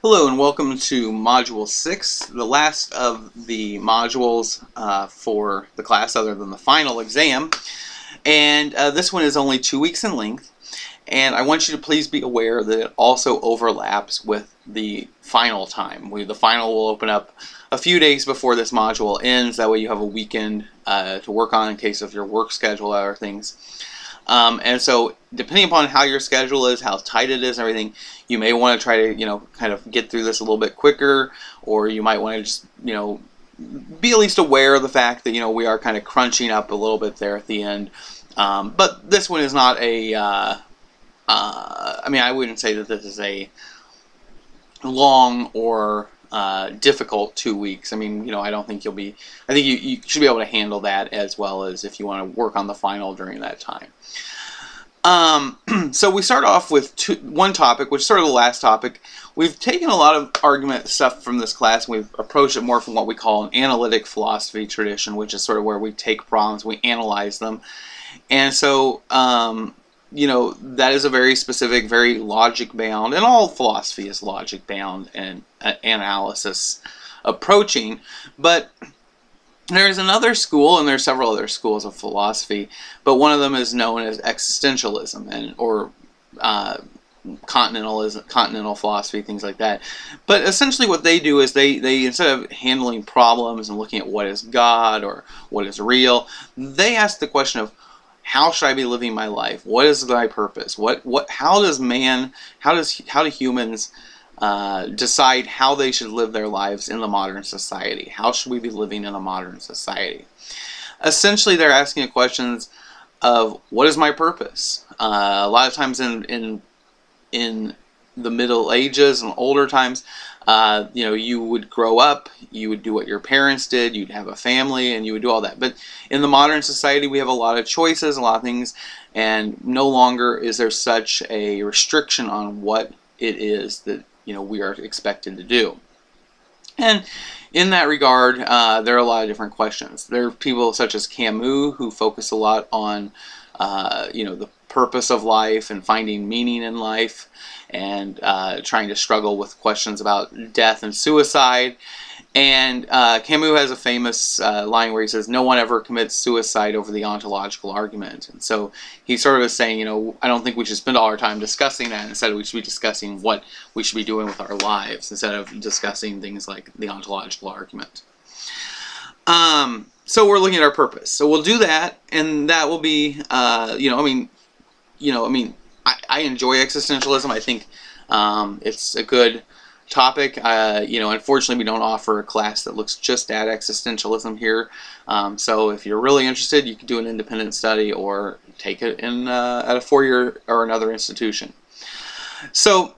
Hello and welcome to Module 6, the last of the modules for the class other than the final exam. And this one is only 2 weeks in length. And I want you to please be aware that it also overlaps with the final time. The final will open up a few days before this module ends. That way you have a weekend to work on in case of your work schedule or things. And so depending upon how your schedule is, how tight it is and everything, you may want to try to, kind of get through this a little bit quicker, or you might want to just, be at least aware of the fact that, we are kind of crunching up a little bit there at the end. But this one is not a, I wouldn't say that this is a long or difficult 2 weeks. I don't think I think you should be able to handle that as well as if you want to work on the final during that time. So we start off with one topic, which is sort of the last topic. We've taken a lot of argument stuff from this class, and we've approached it more from what we call an analytic philosophy tradition, which is sort of where we take problems, we analyze them. And so, that is a very specific, very logic-bound, and all philosophy is logic-bound and analysis approaching. But there's another school, and there's several other schools of philosophy, but one of them is known as existentialism, or continental philosophy, things like that. But essentially what they do is they instead of handling problems and looking at what is God or what is real, they ask the question of, how should I be living my life? What is my purpose? How do humans decide how they should live their lives in the modern society? How should we be living in a modern society? Essentially, they're asking questions of, what is my purpose? A lot of times in the Middle Ages and older times, you would grow up, you would do what your parents did, you'd have a family, and you would do all that. But in the modern society, we have a lot of choices, a lot of things, and no longer is there such a restriction on what it is that we are expected to do. And in that regard, there are a lot of different questions. There are people such as Camus who focus a lot on the purpose of life and finding meaning in life, and trying to struggle with questions about death and suicide. And Camus has a famous line where he says, no one ever commits suicide over the ontological argument. And so he sort of is saying, I don't think we should spend all our time discussing that. Instead, we should be discussing what we should be doing with our lives instead of discussing things like the ontological argument. So we're looking at our purpose. So we'll do that, and that will be, I enjoy existentialism. I think it's a good topic. Unfortunately, we don't offer a class that looks just at existentialism here. So if you're really interested, you can do an independent study or take it in at a four-year or another institution. So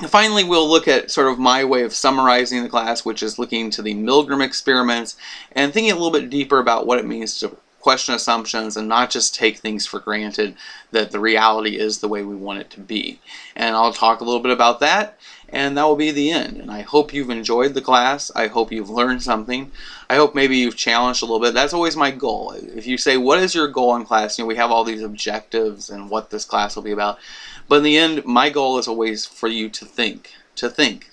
finally, we'll look at sort of my way of summarizing the class, which is looking to the Milgram experiments and thinking a little bit deeper about what it means to question assumptions and not just take things for granted that the reality is the way we want it to be. And I'll talk a little bit about that, and that will be the end. And I hope you've enjoyed the class. I hope you've learned something. I hope maybe you've challenged a little bit. That's always my goal. If you say, what is your goal in class? We have all these objectives and what this class will be about. But in the end, my goal is always for you to think.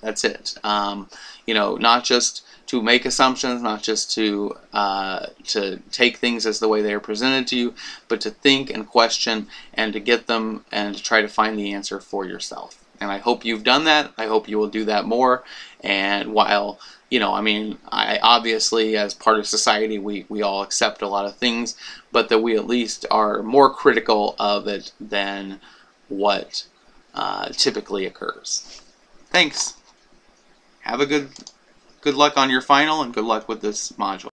That's it. Not just to make assumptions, not just to take things as the way they are presented to you, but to think and question and to get them and to try to find the answer for yourself. And I hope you've done that. I hope you will do that more. And while, I obviously, as part of society, we all accept a lot of things, but that we at least are more critical of it than what typically occurs. Thanks. Have a good luck on your final, and good luck with this module.